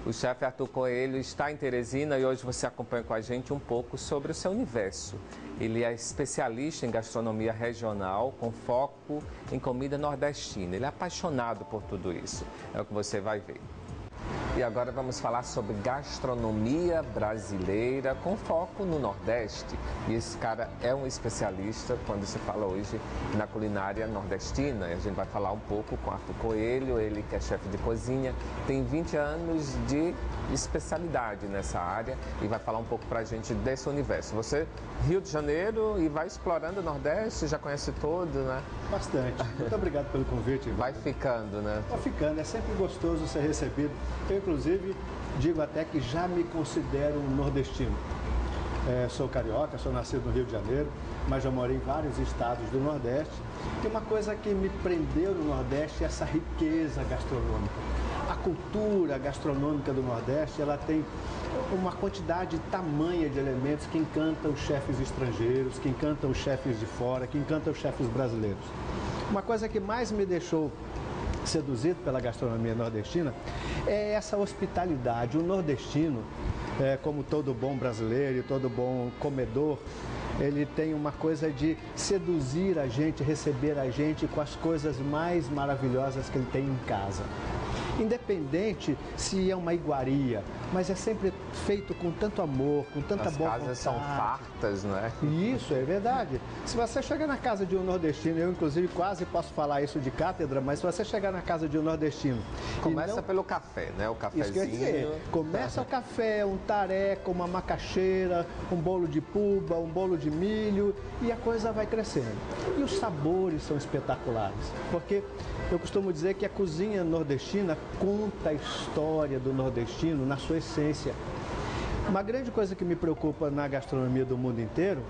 O chefe Arthur Coelho está em Teresina e hoje você acompanha com a gente um pouco sobre o seu universo. Ele é especialista em gastronomia regional com foco em comida nordestina. Ele é apaixonado por tudo isso. É o que você vai ver. E agora vamos falar sobre gastronomia brasileira com foco no Nordeste. E esse cara é um especialista quando se fala hoje na culinária nordestina. E a gente vai falar um pouco com Arthur Coelho, ele que é chefe de cozinha, tem 20 anos de especialidade nessa área e vai falar um pouco pra gente desse universo. Você, Rio de Janeiro, e vai explorando o Nordeste, já conhece todo, né? Bastante. Muito obrigado pelo convite. Vai ficando, né? Vai ficando, é sempre gostoso ser recebido. Eu, inclusive, digo até que já me considero um nordestino. Sou carioca, sou nascido no Rio de Janeiro, mas já morei em vários estados do Nordeste. E uma coisa que me prendeu no Nordeste é essa riqueza gastronômica. A cultura gastronômica do Nordeste, ela tem uma quantidade tamanha de elementos que encantam os chefes estrangeiros, que encantam os chefes de fora, que encantam os chefes brasileiros. Uma coisa que mais me deixou seduzido pela gastronomia nordestina é essa hospitalidade. O nordestino, como todo bom brasileiro e todo bom comedor, ele tem uma coisa de seduzir a gente, receber a gente com as coisas mais maravilhosas que ele tem em casa. Independente se é uma iguaria, mas é sempre feito com tanto amor, com tanta boa vontade. As casas são fartas, não é? Isso, é verdade. Se você chegar na casa de um nordestino, eu inclusive quase posso falar isso de cátedra, mas se você chegar na casa de um nordestino... Começa pelo café, né? O cafezinho. Isso quer dizer, começa o café, um tareco, uma macaxeira, um bolo de puba, um bolo de milho e a coisa vai crescendo. E os sabores são espetaculares, porque eu costumo dizer que a cozinha nordestina conta a história do nordestino na sua essência. Uma grande coisa que me preocupa na gastronomia do mundo inteiro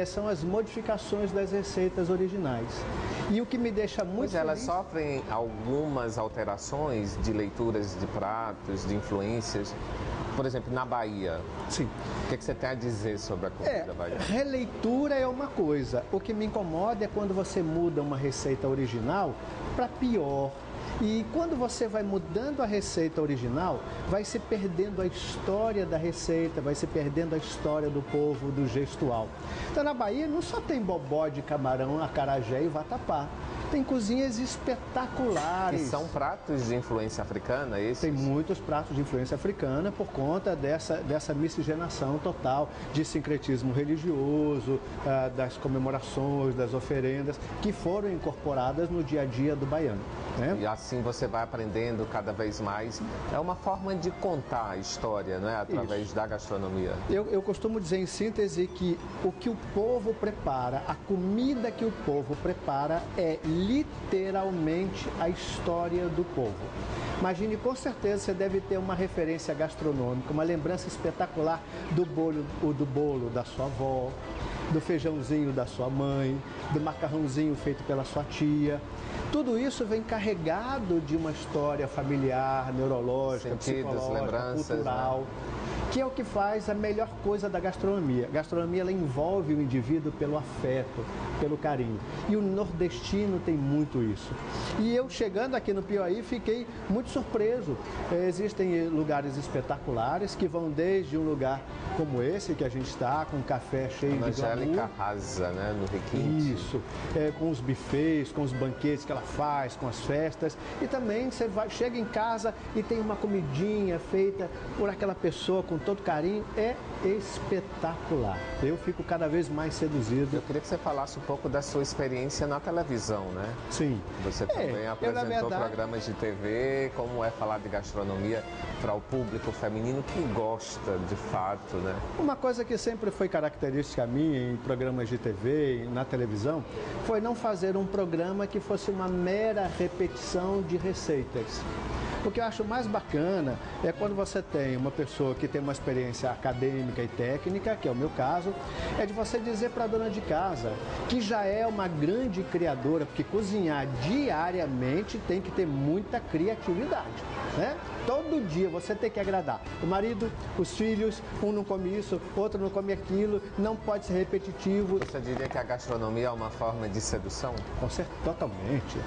são as modificações das receitas originais. E o que me deixa muito feliz... elas sofrem algumas alterações de leituras de pratos, de influências. Por exemplo, na Bahia. Sim. O que você tem a dizer sobre a comida da Bahia? Releitura é uma coisa. O que me incomoda é quando você muda uma receita original para pior. E quando você vai mudando a receita original, vai se perdendo a história da receita, vai se perdendo a história do povo, do gestual. Então na Bahia não só tem bobó de camarão, acarajé e vatapá. Tem cozinhas espetaculares. E são pratos de influência africana, esses? Tem muitos pratos de influência africana por conta dessa miscigenação total de sincretismo religioso, das comemorações, das oferendas, que foram incorporadas no dia a dia do baiano. Né? E assim você vai aprendendo cada vez mais. É uma forma de contar a história, não é? Através da gastronomia. Eu costumo dizer em síntese que o que o povo prepara, a comida que o povo prepara é literalmente a história do povo. Imagine, com certeza você deve ter uma referência gastronômica, uma lembrança espetacular do bolo da sua avó, do feijãozinho da sua mãe, do macarrãozinho feito pela sua tia. Tudo isso vem carregado de uma história familiar, neurológica, psicológica, cultural, que é o que faz a melhor coisa da gastronomia. A gastronomia, ela envolve o indivíduo pelo afeto, pelo carinho. E o nordestino tem muito isso. E eu, chegando aqui no Piauí, fiquei muito surpreso. Existem lugares espetaculares que vão desde um lugar como esse que a gente está, com um café cheio de glamour. Angélica arrasa, né? No requinte. Isso. Com os buffets, com os banquetes que ela faz, com as festas. E também você chega em casa e tem uma comidinha feita por aquela pessoa com todo carinho. É espetacular. Eu fico cada vez mais seduzido. Eu queria que você falasse um pouco da sua experiência na televisão, né? Sim. Você também apresentou programas de TV, como é falar de gastronomia para o público feminino que gosta de fato, né? Uma coisa que sempre foi característica minha em programas de TV e na televisão foi não fazer um programa que fosse uma mera repetição de receitas. O que eu acho mais bacana é quando você tem uma pessoa que tem uma experiência acadêmica e técnica, que é o meu caso, é de você dizer para a dona de casa que já é uma grande criadora, porque cozinhar diariamente tem que ter muita criatividade, né? Todo dia você tem que agradar o marido, os filhos, um não come isso, outro não come aquilo, não pode ser repetitivo. Você diria que a gastronomia é uma forma de sedução? Totalmente,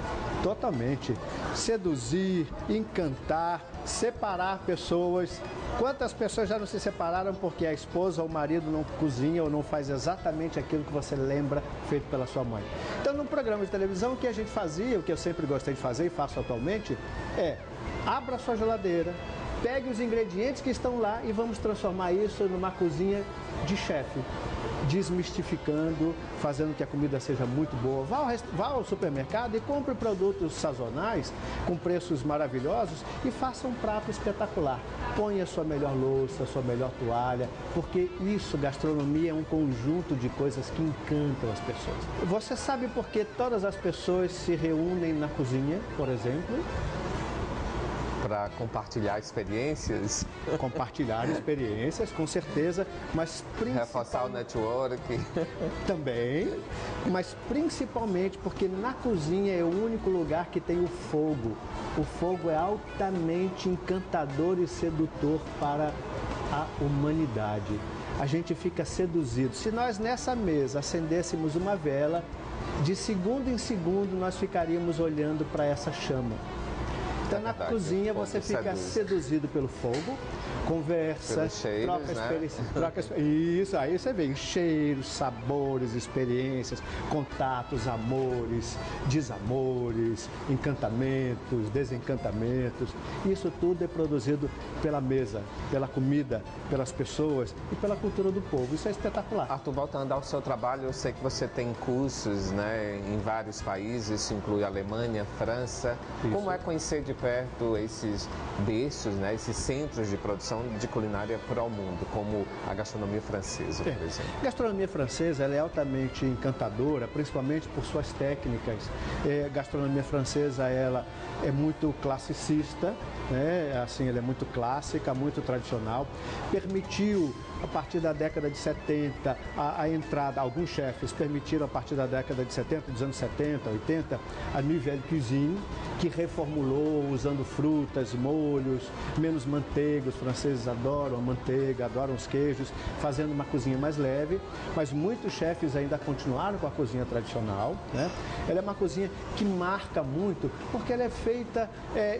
totalmente. Seduzir, encantar, jantar, separar pessoas. Quantas pessoas já não se separaram porque a esposa ou o marido não cozinha ou não faz exatamente aquilo que você lembra feito pela sua mãe? Então, num programa de televisão, o que a gente fazia, o que eu sempre gostei de fazer e faço atualmente, é abra a sua geladeira, pegue os ingredientes que estão lá e vamos transformar isso numa cozinha de chefe, desmistificando, fazendo que a comida seja muito boa. Vá ao supermercado e compre produtos sazonais com preços maravilhosos e faça um prato espetacular. Ponha sua melhor louça, sua melhor toalha, porque isso, gastronomia, é um conjunto de coisas que encantam as pessoas. Você sabe por que todas as pessoas se reúnem na cozinha, por exemplo? Para compartilhar experiências. Compartilhar experiências, com certeza, mas principalmente... Reforçar o network. Também, mas principalmente porque na cozinha é o único lugar que tem o fogo. O fogo é altamente encantador e sedutor para a humanidade. A gente fica seduzido. Se nós nessa mesa acendêssemos uma vela, de segundo em segundo nós ficaríamos olhando para essa chama. Então, na cozinha você fica seduzido pelo fogo, conversa, troca experiências. Isso, aí você vê cheiros, sabores, experiências, contatos, amores, desamores, encantamentos, desencantamentos. Isso tudo é produzido pela mesa, pela comida, pelas pessoas e pela cultura do povo. Isso é espetacular. Arthur, voltando ao seu trabalho, eu sei que você tem cursos, né, em vários países, isso inclui Alemanha, França. Isso. Como é conhecer de perto esses berços, né, esses centros de produção de culinária para o mundo, como a gastronomia francesa, por exemplo? A gastronomia francesa ela é altamente encantadora, principalmente por suas técnicas. A gastronomia francesa ela é muito classicista, né? Assim, ela é muito clássica, muito tradicional. Permitiu, a partir da década de 70, a entrada, alguns chefes permitiram a partir da década de 70, dos anos 70, 80, a Nouvelle Cuisine, que reformulou usando frutas, molhos, menos manteiga. Os franceses adoram a manteiga, adoram os queijos, fazendo uma cozinha mais leve, mas muitos chefes ainda continuaram com a cozinha tradicional, né? Ela é uma cozinha que marca muito, porque ela é feita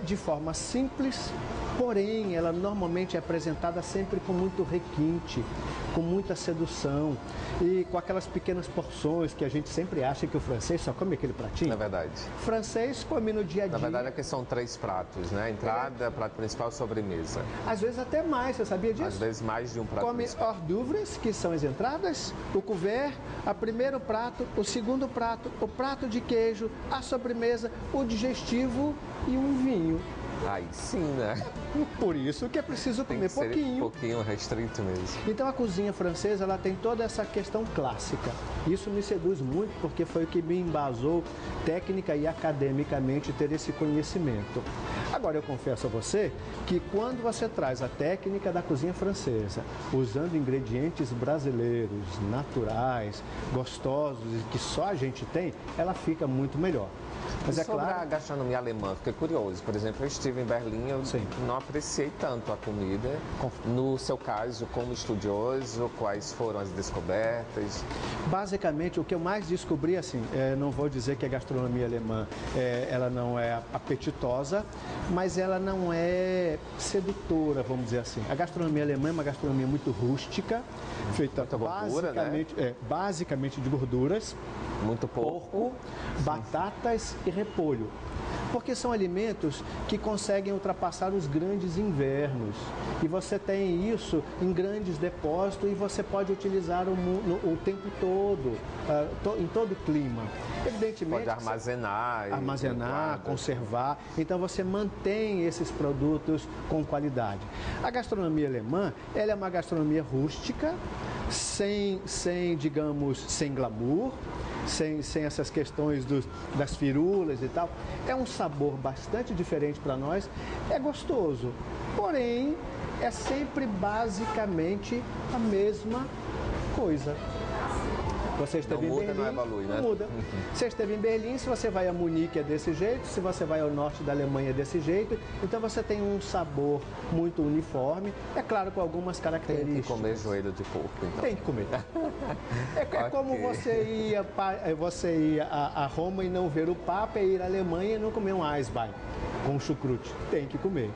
de forma simples, porém ela normalmente é apresentada sempre com muito requinte, com muita sedução e com aquelas pequenas porções que a gente sempre acha que o francês só come aquele pratinho. Na verdade. O francês come no dia a dia. Na verdade é que são 3 pratos, né? Entrada, prato principal e sobremesa. Às vezes até mais, você sabia disso? Às vezes mais de um prato come principal. Hors d'oeuvres, que são as entradas, o couvert, o primeiro prato, o segundo prato, o prato de queijo, a sobremesa, o digestivo e um vinho. Aí sim, né? Por isso que é preciso comer pouquinho. Pouquinho restrito mesmo. Então a cozinha francesa ela tem toda essa questão clássica. Isso me seduz muito porque foi o que me embasou técnica e academicamente ter esse conhecimento. Agora eu confesso a você que quando você traz a técnica da cozinha francesa, usando ingredientes brasileiros, naturais, gostosos e que só a gente tem, ela fica muito melhor. Mas é sobre claro... a gastronomia alemã, fiquei curioso. Por exemplo, eu estive em Berlim, eu não apreciei tanto a comida. No seu caso, como estudioso, quais foram as descobertas? Basicamente, o que eu mais descobri, assim, não vou dizer que a gastronomia alemã ela não é apetitosa, mas ela não é sedutora, vamos dizer assim. A gastronomia alemã é uma gastronomia muito rústica, feita basicamente, né? Basicamente de gorduras. Muito porco, batatas e repolho. Porque são alimentos que conseguem ultrapassar os grandes invernos. E você tem isso em grandes depósitos e você pode utilizar o tempo todo, em todo o clima. Evidentemente, pode armazenar, conservar. Então você mantém esses produtos com qualidade. A gastronomia alemã, ela é uma gastronomia rústica, sem glamour, sem essas questões das firulas e tal. É um sabor bastante diferente para nós, é gostoso, porém é sempre basicamente a mesma coisa. Você esteve em Berlim, não evolui, né? Não muda. Você esteve em Berlim, se você vai a Munique é desse jeito, se você vai ao norte da Alemanha é desse jeito, então você tem um sabor muito uniforme, é claro, com algumas características. Tem que comer joelho de porco, então. Tem que comer. É como você ia a Roma e não ver o Papa, e ir à Alemanha e não comer um Eisbein. com chucrute. Tem que comer.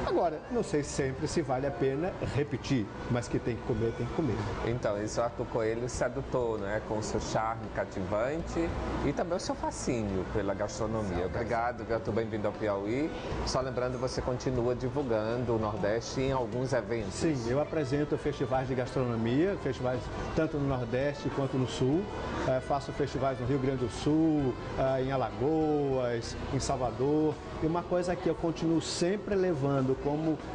Agora, não sei sempre se vale a pena repetir, mas que tem que comer, tem que comer. Então, isso é o Arthur Coelho sedutor, né? Com o seu charme cativante e também o seu fascínio pela gastronomia. Obrigado, Arthur, bem-vindo ao Piauí. Só lembrando, você continua divulgando o Nordeste em alguns eventos. Sim, eu apresento festivais de gastronomia, festivais tanto no Nordeste quanto no Sul. Faço festivais no Rio Grande do Sul, em Alagoas, em Salvador. E uma coisa que eu continuo sempre levando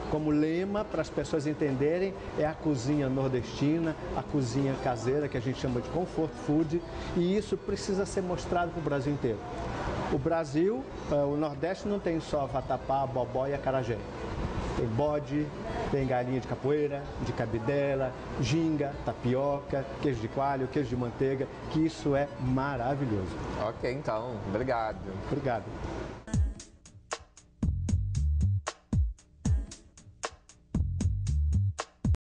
como lema para as pessoas entenderem é a cozinha nordestina, a cozinha caseira, que a gente chama de comfort food, e isso precisa ser mostrado para o Brasil inteiro. O Brasil, o Nordeste não tem só vatapá, bobó e acarajé. Tem bode, tem galinha de capoeira, de cabidela, ginga, tapioca, queijo de coalho, queijo de manteiga, que isso é maravilhoso. Ok, então, obrigado. Obrigado.